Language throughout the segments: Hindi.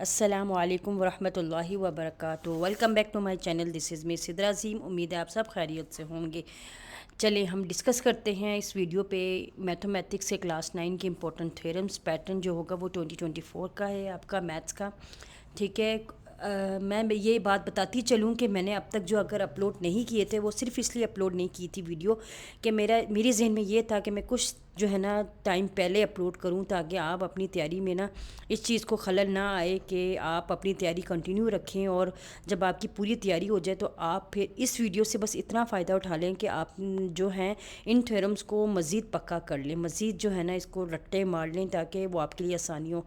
अस्सलामु अलैकुम वरहमतुल्लाहि वबरकातुहू। Welcome back to my channel. This is me Sidra Azeem. उम्मीद है आप सब खैरियत से होंगे। चलिए हम डिस्कस करते हैं इस वीडियो पे मैथमेटिक्स से क्लास 9 के इंपॉर्टेंट थ्योरम्स। पैटर्न जो होगा वो 2024 का है आपका मैथ्स का। ठीक है। मैं ये बात बताती चलूँ कि मैंने अब तक जो अगर अपलोड नहीं किए थे वो सिर्फ़ इसलिए अपलोड नहीं की थी वीडियो कि मेरे जहन में ये था कि मैं कुछ जो है ना टाइम पहले अपलोड करूं ताकि आप अपनी तैयारी में ना इस चीज़ को खलल ना आए कि आप अपनी तैयारी कंटिन्यू रखें, और जब आपकी पूरी तैयारी हो जाए तो आप फिर इस वीडियो से बस इतना फ़ायदा उठा लें कि आप जो हैं इन थ्योरम्स को मज़ीद पक्का कर लें, मज़ीद जो है ना इसको रट्टे मार लें ताकि वो आपके लिए आसानी हो।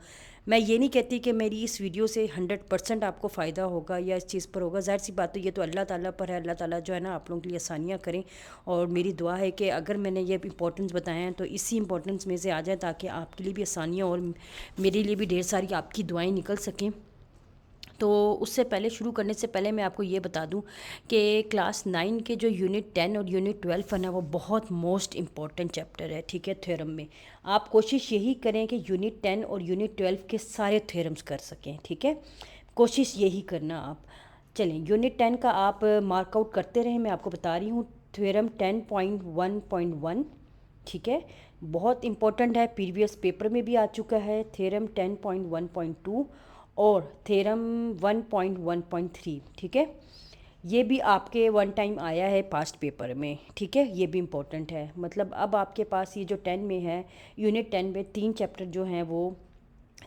मैं ये नहीं कहती कि मेरी इस वीडियो से 100% आपको फ़ायदा होगा या इस चीज़ पर होगा। ज़ाहिर सी बात है ये तो अल्लाह ताला पर है। अल्लाह ताला जो है ना आप लोगों के लिए आसानियाँ करें, और मेरी दुआ है कि अगर मैंने ये इंपॉर्टेंस बताए हैं तो इसी इंपॉर्टेंस में से आ जाए ताकि आपके लिए भी आसानियाँ और मेरे लिए भी ढेर सारी आपकी दुआएं निकल सकें। तो उससे पहले शुरू करने से पहले मैं आपको ये बता दूं कि क्लास 9 के जो यूनिट 10 और यूनिट 12 है ना वो बहुत मोस्ट इम्पॉर्टेंट चैप्टर है। ठीक है। थ्योरम में आप कोशिश यही करें कि यूनिट 10 और यूनिट 12 के सारे थ्योरम्स कर सकें। ठीक है। कोशिश यही करना आप। चलें यूनिट 10 का आप मार्कआउट करते रहें। मैं आपको बता रही हूँ थ्योरम 10.1.1। ठीक है। बहुत इंपॉर्टेंट है, प्रीवियस पेपर में भी आ चुका है। थ्योरम 10.1.2 और थ्योरम 1.1.3। ठीक है। ये भी आपके वन टाइम आया है पास्ट पेपर में। ठीक है। ये भी इम्पोर्टेंट है। मतलब अब आपके पास ये जो 10 में है, यूनिट 10 में 3 चैप्टर जो हैं वो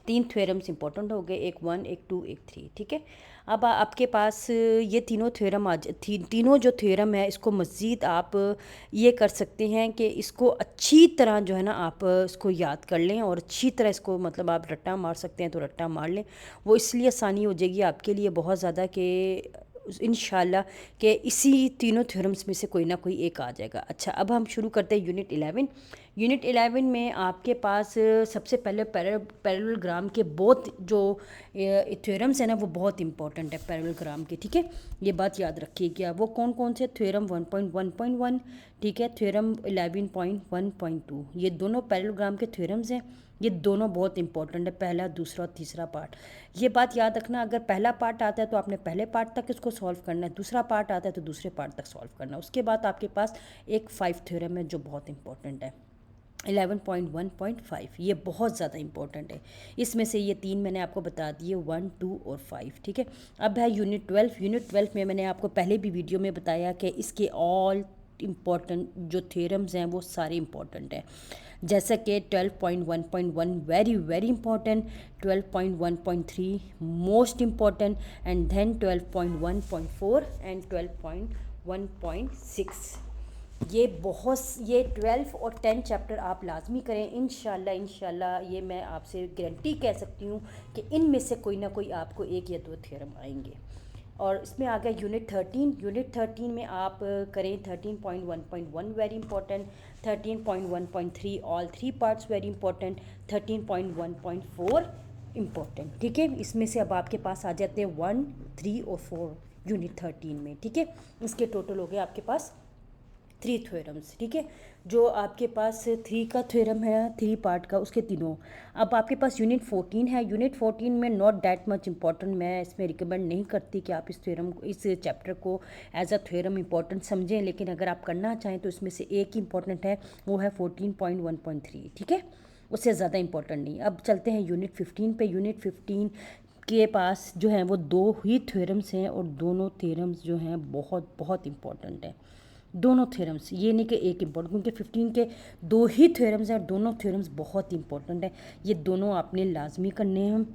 3 थ्योरम्स इंपॉर्टेंट हो गए, एक 1 एक 2 एक 3। ठीक है। अब आपके पास ये तीनों थ्योरम तीनों जो थ्योरम है इसको मज़ीद आप ये कर सकते हैं कि इसको अच्छी तरह जो है ना आप इसको याद कर लें, और अच्छी तरह इसको मतलब आप रट्टा मार सकते हैं तो रट्टा मार लें। वो इसलिए आसानी हो जाएगी आपके लिए बहुत ज़्यादा कि इंशाल्लाह कि इसी तीनों थ्योरम्स में से कोई ना कोई एक आ जाएगा। अच्छा, अब हम शुरू करते हैं यूनिट 11। यूनिट 11 में आपके पास सबसे पहले पैरेललोग्राम के बहुत जो थ्योरम्स हैं ना वो बहुत इंपॉर्टेंट है पैरेललोग्राम के। ठीक है। ये बात याद रखिएगा। वो कौन कौन से? थ्योरम 1.1.1। ठीक है। थ्योरम 11.1.2। ये दोनों पैरेललोग्राम के थ्योरम्स हैं। ये दोनों बहुत इंपॉर्टेंट है, पहला दूसरा तीसरा पार्ट। ये बात याद रखना, अगर पहला पार्ट आता है तो आपने पहले पार्ट तक इसको सॉल्व करना है, दूसरा पार्ट आता है तो दूसरे पार्ट तक सॉल्व करना है। उसके बाद आपके पास एक 5 थ्योरम है जो बहुत इंपॉर्टेंट है, 11.1.5। ये बहुत ज़्यादा इंपॉर्टेंट है। इसमें से ये 3 मैंने आपको बता दिए, 1 2 और 5। ठीक है। अब है यूनिट 12। यूनिट 12 में मैंने आपको पहले भी वीडियो में बताया कि इसके ऑल इम्पॉर्टेंट जो थ्योरम्स हैं वो सारे इम्पॉर्टेंट हैं। जैसा कि 12.1.1 very very important, 12.1.3 most important, and then 12.1.4 and 12.1.6। ये 12 और 10 चैप्टर आप लाजमी करें इंशाल्लाह। ये मैं आपसे गारंटी कह सकती हूँ कि इनमें से कोई ना कोई आपको एक या दो थ्योरम आएंगे। और इसमें आ गया यूनिट 13। यूनिट 13 में आप करें 13.1.1 very important, 13.1.3 all 3 parts very important, 13.1.4 important. ठीक है। इसमें से अब आपके पास आ जाते हैं 1 3 और 4 यूनिट 13 में। ठीक है। इसके टोटल हो गए आपके पास 3 थ्योरम्स। ठीक है। जो आपके पास 3 का थ्योरम है 3 पार्ट का, उसके तीनों। अब आपके पास यूनिट 14 है। यूनिट 14 में नॉट दैट मच इंपॉर्टेंट, मैं इसमें रिकमेंड नहीं करती कि आप इस थ्योरम को, इस चैप्टर को एज अ थ्योरम इंपॉर्टेंट समझें, लेकिन अगर आप करना चाहें तो इसमें से एक ही इंपॉर्टेंट है, वो है 14.1.3। ठीक है। उससे ज़्यादा इंपॉर्टेंट नहीं। अब चलते हैं यूनिट 15 पे। यूनिट 15 के पास जो हैं वो 2 ही थ्योरम्स हैं, और दोनों थ्योरम्स जो हैं बहुत बहुत इंपॉर्टेंट हैं। दोनों थ्योरम्स, ये नहीं कि एक इम्पॉर्टेंट, क्योंकि 15 के 2 ही थ्योरम्स हैं और दोनों थ्योरम्स बहुत इंपॉर्टेंट हैं। ये दोनों आपने लाजमी करने हैं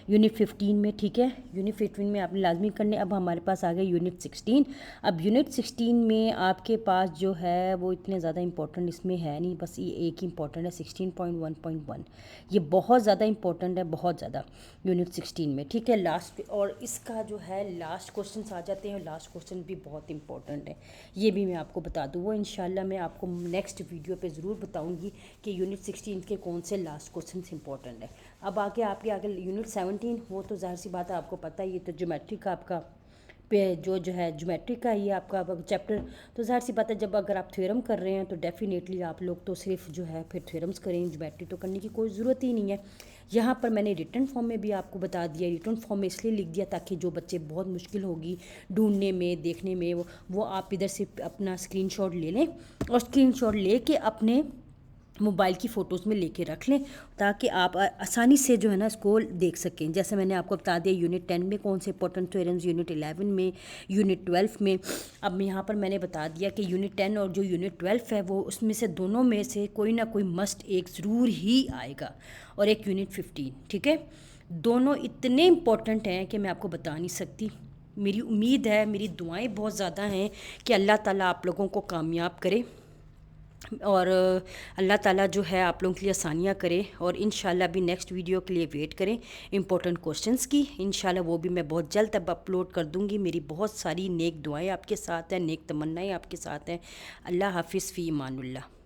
यूनिट 15 में। ठीक है। यूनिट 15 में आपने लाजमी करने। अब हमारे पास आ गए यूनिट 16। अब यूनिट 16 में आपके पास जो है वो इतने ज़्यादा इंपॉर्टेंट इसमें है नहीं, बस ये एक ही इंपॉर्टेंट है 16.1.1। ये बहुत ज़्यादा इंपॉर्टेंट है, बहुत ज़्यादा, यूनिट 16 में। ठीक है। लास्ट, और इसका जो है लास्ट क्वेश्चन आ जाते हैं, लास्ट क्वेश्चन भी बहुत इंपॉर्टेंट है। ये भी मैं आपको बता दूँ, वो इंशाल्लाह मैं आपको नेक्स्ट वीडियो पे ज़रूर बताऊँगी कि यूनिट 16 के कौन से लास्ट क्वेश्चन इंपॉर्टेंट है। अब आगे आपके आगे यूनिट 17, वो तो ज़ाहिर सी बात है आपको पता ही है, तो ज्योमेट्री का आपका पे जो है ज्योमेट्री का ये आपका चैप्टर। तो ज़ाहिर सी बात है जब अगर आप थ्योरम कर रहे हैं तो डेफिनेटली आप लोग तो सिर्फ जो है फिर थ्योरम्स करें, ज्योमेट्री तो करने की कोई ज़रूरत ही नहीं है। यहाँ पर मैंने रिटन फॉर्म में भी आपको बता दिया। रिटन फॉर्म में इसलिए लिख दिया ताकि जो बच्चे बहुत मुश्किल होगी ढूंढने में, देखने में, वो आप इधर से अपना स्क्रीनशॉट ले लें और स्क्रीनशॉट लेके अपने मोबाइल की फ़ोटोज़ में लेके रख लें ताकि आप आसानी से जो है ना इसको देख सकें। जैसे मैंने आपको बता दिया यूनिट 10 में कौन से इंपॉर्टेंट थ्योरम्स, यूनिट 11 में, यूनिट 12 में। अब यहाँ पर मैंने बता दिया कि यूनिट 10 और जो यूनिट 12 है वो उसमें से दोनों में से कोई ना कोई मस्ट एक ज़रूर ही आएगा, और एक यूनिट 15। ठीक है, दोनों इतने इम्पॉर्टेंट हैं कि मैं आपको बता नहीं सकती। मेरी उम्मीद है, मेरी दुआएँ बहुत ज़्यादा हैं कि अल्लाह ताला आप लोगों को कामयाब करे और अल्लाह ताला जो है आप लोगों के लिए आसानियाँ करे। और इंशाल्लाह भी नेक्स्ट वीडियो के लिए वेट करें इंपॉर्टेंट क्वेश्चंस की। इंशाल्लाह वो भी मैं बहुत जल्द अब अपलोड कर दूँगी। मेरी बहुत सारी नेक दुआएं आपके साथ हैं, नेक तमन्नाएं आपके साथ हैं। अल्लाह हाफिज़ फ़ी ईमानुल्लाह।